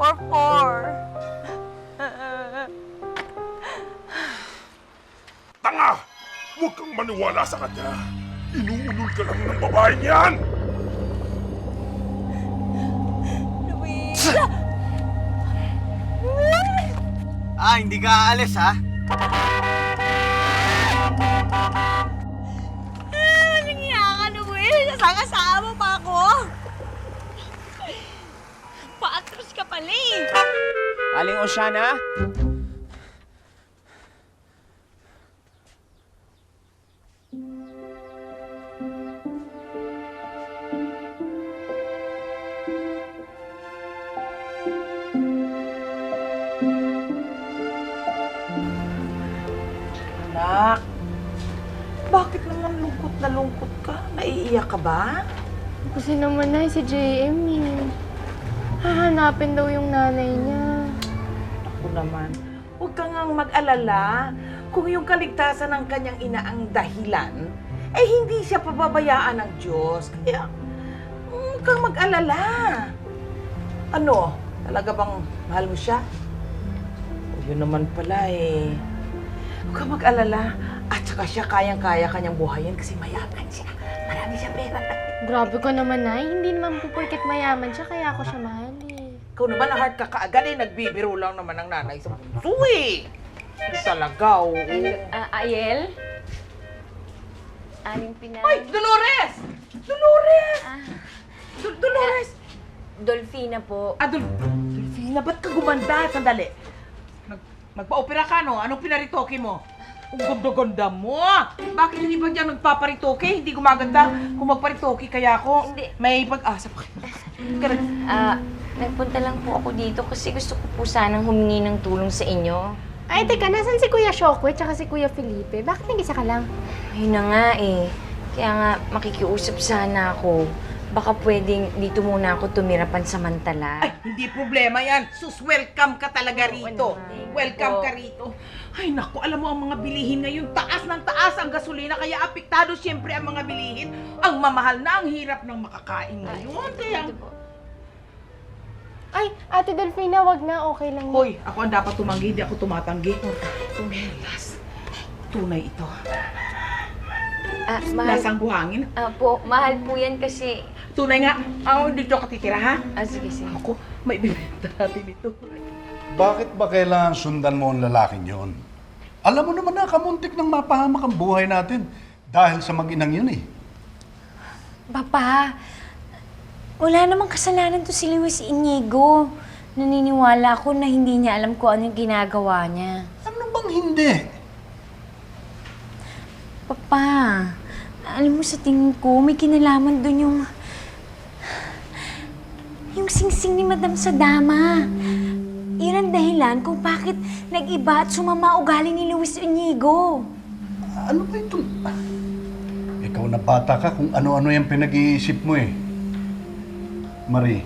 444. Tanga! Huwag kang maniwala sa kanya. Inuulol ka lang ng babaeng yan! Luis! Hindi ka aalis, ha? Nangiya ka, Luis! Nasakasama mo pa ako! Paatros ka pala eh! Aling Oceana? Anak, bakit naman lungkot na lungkot ka? Naiiyak ka ba? Kasi naman na si JM eh. Hahanapin daw yung nanay niya. Ako naman, huwag ka ngang mag-alala. Kung yung kaligtasan ng kanyang ina ang dahilan, eh hindi siya pababayaan ng Diyos. Kaya, huwag kang mag-alala. Ano, talaga bang mahal mo siya? O yun naman pala eh. Huwag kang mag-alala. At saka siya kayang-kaya kanyang buhayin kasi mayaman siya. Marami siyang pera. Grabe ko naman, Nay. Hindi naman po porket mayaman siya, kaya ako siya mahal eh. Ikaw naman na heart ka kaagad eh. Nagbibiro lang naman ng nanay sa puso eh. Hindi talaga, oo. Ayel? Aling Pinay? Ay, Dolores! Dolores! Dolores! Dolfina po. Dolfina, ba't ka gumanda? Sandali. Magpa-opera ka, no? Anong pinaritoke mo? Ang ganda-ganda mo! Bakit hindi ba dyan nagpaparitoke? Hindi gumaganda. Kung magparitoke kaya ako, Hindi. may pag-asa pa. Nagpunta lang po ako dito kasi gusto ko po sanang humingi ng tulong sa inyo. Ay, teka, nasan si Kuya Shokwe tsaka si Kuya Felipe? Bakit nag-isa ka lang? Ayun na nga eh. Kaya nga makikiusap sana ako. Baka pwedeng dito muna ako tumira pansamantala. Ay, hindi problema yan. Sus, welcome ka talaga rito. naman. Welcome Opo. ka rito. Ay, naku, alam mo ang mga bilihin ngayon. Taas ng taas ang gasolina, kaya apektado siyempre ang mga bilihin. Ang mamahal na, ang hirap ng makakain ngayon. Kaya, Ito po. Ay, Ate Delfina, wag na. Okay lang na. hoy, ako ang dapat tumanggi, hindi ako tumatanggi. Yes. Tunay ito. Mahal Nasang buhangin. po, mahal po yan kasi... Tunay nga. Ako, dito ka titira, ha? sige, sige. Ako, may bibenta natin ito. Bakit ba kailangan sundan mo ang lalaking yon? Alam mo naman na kamuntik ng mapahamak ang buhay natin dahil sa mag-inang yun eh. Papa, wala namang kasalanan to si Luis Inigo. Naniniwala ako na hindi niya alam kung ano yung ginagawa niya. Ano bang hindi? Papa, alam mo sa tingin ko, may kinalaman doon yung singsing ni Madam Sadama. Yun ang dahilan kung bakit nag-iba at sumama ugali ni Luis Inigo. Ano ba ito? Ikaw na bata ka kung ano-ano yung pinag-iisip mo eh. Marie,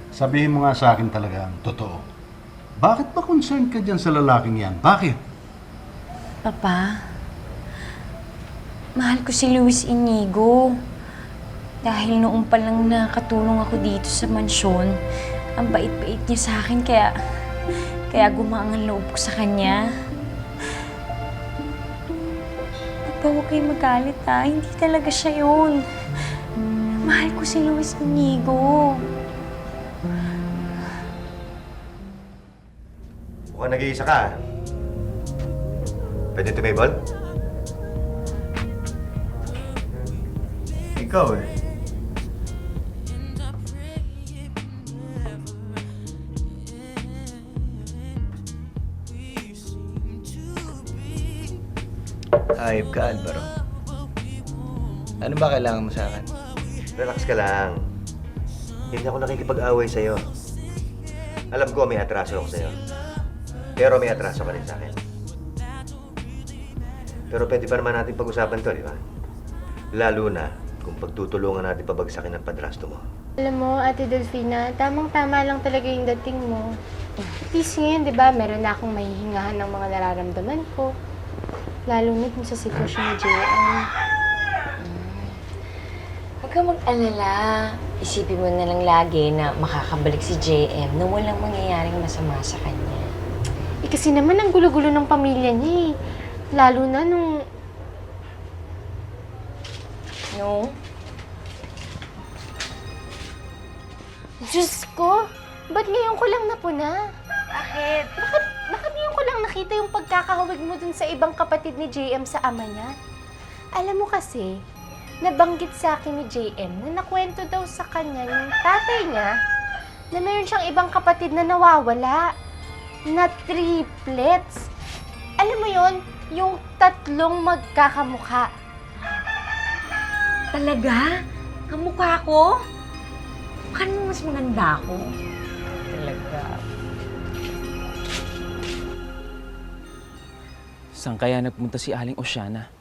sabihin mo nga sa akin talaga ang totoo. Bakit ba concerned ka dyan sa lalaking yan? Bakit? Papa, mahal ko si Luis Inigo. Dahil noong pa lang nakatulong ako dito sa mansyon, ang bait-bait niya sa akin, kaya gumaang ang loob ko sa kanya. Papa, huwag kayong magalit ha. Hindi talaga siya yun. Mahal ko si Luis Inigo. Mukhang nag-iisa ka. Pwede tumibol? Ikaw eh. Ayop ka, Alvaro. Ano ba kailangan mo sa akin? Relax ka lang. Hindi ako nakikipag-away sa'yo. Alam ko may atraso ako sa'yo. Pero may atraso ka rin sa akin. Pero pwede pa naman natin pag-usapan to, di ba? Lalo na kung pagtutulungan natin pabagsakin ang padrasto mo. Alam mo, Ate Delfina, tamang-tama lang talaga yung dating mo. At least ngayon, di ba, meron na akong mahihingahan ng mga nararamdaman ko. Lalo na kung sa sitwasyon ni JM. Huwag kang mag-alala. isipin mo na lang lagi na makakabalik si JM na walang mangyayaring masama sa kanya. Eh kasi naman ang gulo-gulo ng pamilya niya eh. Lalo na nung... No? Diyos ko! Ba't ngayon ko lang napuna? Bakit? Bakit ngayon ko lang nakita yung pagkakahawig mo dun sa ibang kapatid ni JM sa ama niya? Alam mo kasi, nabanggit sa akin ni JM na nakwento daw sa kanya yung tatay niya na mayroon siyang ibang kapatid na nawawala. Na triplets. Alam mo yon, yung tatlong magkakamukha. Talaga? Kamukha ko? Baka naman mas maganda ako. Talaga. Saan kaya nagpunta si Aling Oceana?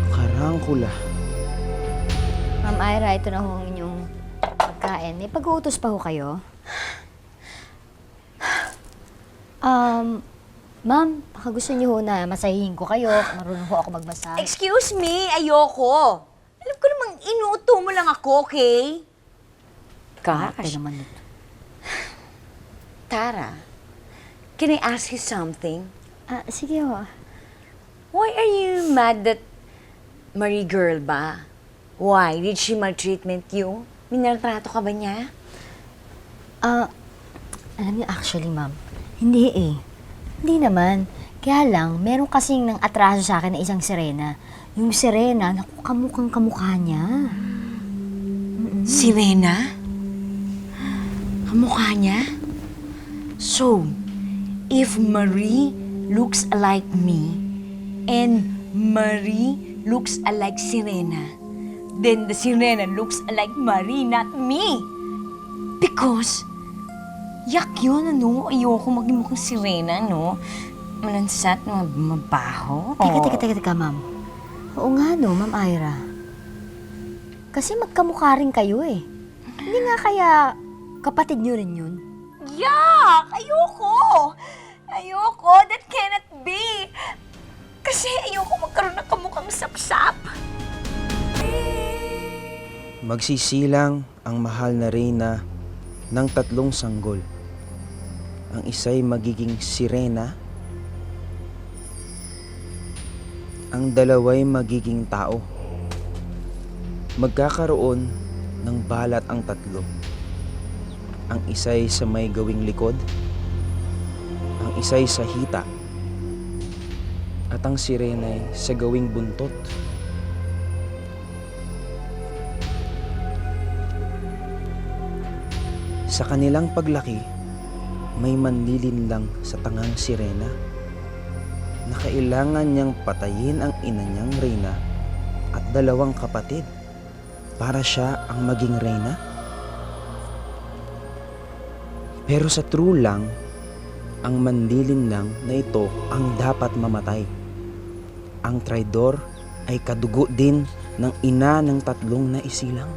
Karangkula. Ma'am Ira, ito na ho ang inyong pagkain. May pag-uutos pa ho kayo? Ma'am, baka gusto niyo ho na masahihin ko kayo. Marunong ho ako magbasa. Excuse me, ayoko. Alam ko namang inuuto mo lang ako, okay? Ate Gosh. naman ito. Tara, can I ask you something? Sige ho. Why are you mad that Marie girl ba? Why? Did she maltreatment you? Minaltrato ka ba niya? Alam niyo, actually, ma'am, hindi eh. Hindi naman. Kaya lang, meron kasing nang atraso sa akin na isang sirena. Yung sirena, naku, kamukhang kamukha niya. Sirena? Kamukha niya? So, if Marie looks like me and Marie looks alike Sirena, then the Sirena looks alike Marie, not me. Because, yak yun, ano? Ayoko maging mukhang Sirena, no? Malansat, mabaho. Teka, ma'am. Oo nga, no, Ma'am Ira. Kasi magkamukha rin kayo eh. Hindi nga kaya kapatid niyo rin yun? Yak! Ayoko! Ayoko! That cannot be! Kasi ayoko magkaroon ng kamukhang sapsap. Magsisilang ang mahal na reyna ng tatlong sanggol. Ang isa'y magiging sirena, ang dalawa'y magiging tao. Magkakaroon ng balat ang tatlo. Ang isa'y sa may gawing likod, ang isa'y sa hita, at ang sirena'y sa gawing buntot. Sa kanilang paglaki, may manlilinlang sa tangang sirena na kailangan niyang patayin ang ina niyang reyna at dalawang kapatid para siya ang maging reyna. Pero sa true lang, ang manlilinlang na ito ang dapat mamatay. Ang traidor ay kadugo din ng ina ng tatlong naisilang.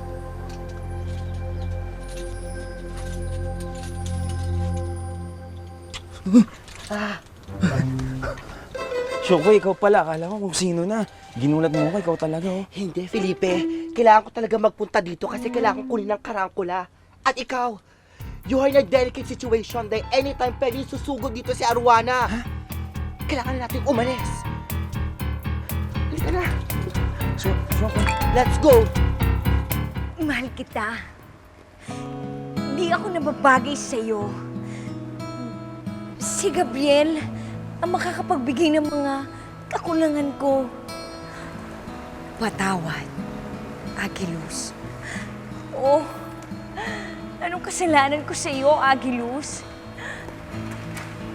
Shoko, ikaw pala. Akala ko kung sino na. Ginulat mo ko, ikaw talaga, oh. Hindi, Felipe. Kailangan ko talaga magpunta dito kasi kailangan ko kunin ng karangkula. At ikaw, you are in a delicate situation dahil anytime pwede susugod dito si Aruana. Kailangan na natin umalis. Halika na. Shoko. Let's go. Mahal kita. Di ako nababagay sa'yo. Si Gabriel ang makakapagbigay ng mga kakulangan ko. Patawad, Agilus. Oh, anong kasalanan ko sa iyo, Agilus?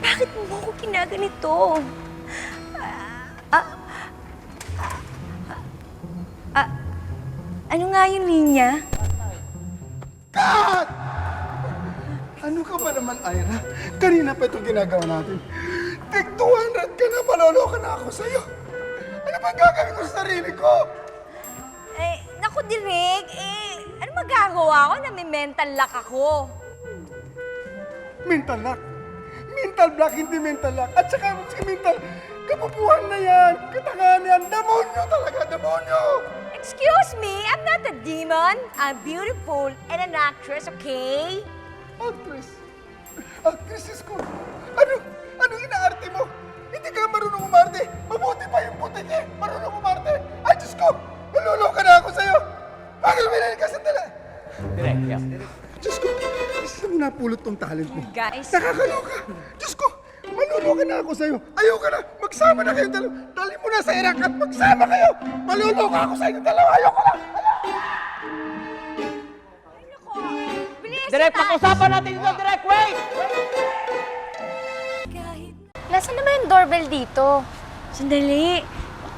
Bakit mo ako ginaganito? Ano nga yung linya? Cut! Ano ka ba naman, Ira? Kanina pa itong ginagawa natin. Tig 200 ka na, maloloka na ako sa'yo. Ano ba gagawin ko sa sarili ko? Eh, naku, Direk. Ano magagawa ko na may mental lock ako? Mental lock. Mental block, hindi mental lock. At saka si mental, kapupuhan na yan. Katangahan yan. Demonyo talaga, demonyo. Excuse me, I'm not a demon. I'm beautiful and an actress, okay? Actress. Actress ko. Anong inaarte mo? Hindi ka marunong umarte. Mabuti pa yung puti niya. Marunong umarte. Ay, Diyos ko! Maluluka na ako sa'yo. Bakit minili ka sandali? Direk, yeah. Diyos ko, saan mo napulot tong talent mo? Guys. Nakakaloka. Diyos ko, maluluka na ako sa'yo. Ayoko na. Magsama na kayo dalawa. Dali mo na sa Iraq at magsama kayo. Maluluka ako sa inyo dalawa. Ayoko na. Direk, pag-usapan natin ito, Direk, wait! Nasaan naman yung doorbell dito? Sandali.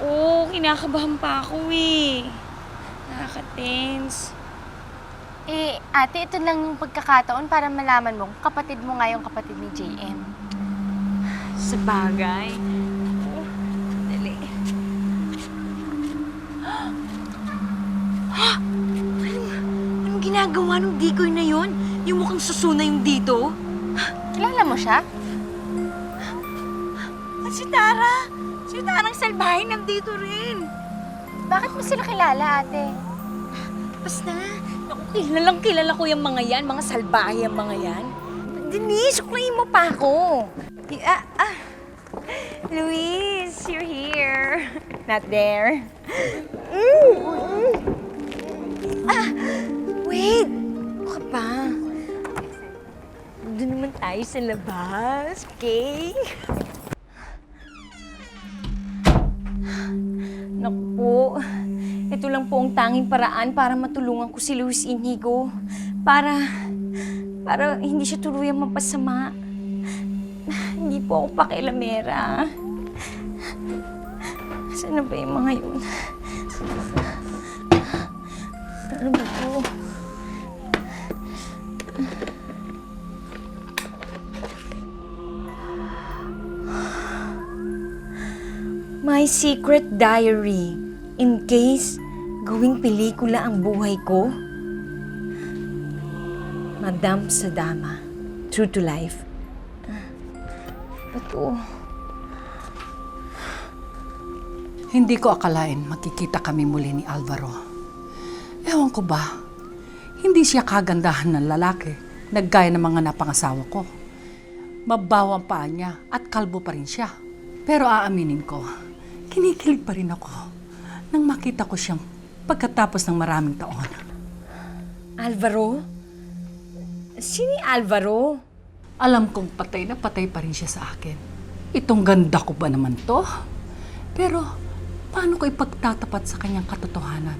Oo, kinakabahan pa ako eh. Nakaka-tense. Ate, ito lang yung pagkakataon para malaman mo kung kapatid mo nga yung kapatid ni JM. Sa bagay. Sandali. Anong ginagawa ng decoy na yon? Yung mukhang susuna yung dito? Kilala mo siya? At si Tara! Si Tarang salbahe nandito rin. Bakit mo sila kilala, ate? Basta, naku, kilala ko yung mga yan, mga salbahe ang mga yan. Denise, suklayin mo pa ako. Luis, you're here. Not there. Wait! Ano ka pa? Doon naman tayo sa labas, okay? Naku po, ito lang po ang tanging paraan para matulungan ko si Luis Inigo. Para hindi siya tuluyang mapasama. Hindi po ako pakialamera. Saan na ba yung mga yun? Ano ba to? My secret diary. In case gawing pelikula ang buhay ko. Madam Sadama. True to life. Ito. Hindi ko akalain makikita kami muli ni Alvaro. Ewan ko ba, hindi siya kagandahan ng lalaki na gaya ng mga napangasawa ko. Mabaw ang paa niya at kalbo pa rin siya. Pero aaminin ko, kinikilig pa rin ako nang makita ko siyang pagkatapos ng maraming taon. Alvaro? Sino Alvaro? Alam kong patay na patay pa rin siya sa akin. Itong ganda ko ba naman to? Pero paano ko ipagtatapat sa kanyang katotohanan?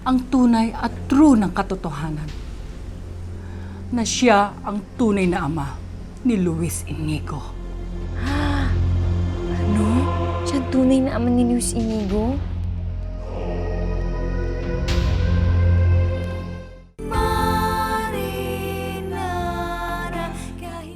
Ang tunay at true ng katotohanan. Na siya ang tunay na ama ni Luis Inigo. Ano? Siya ang tunay na ama ni Luis Inigo?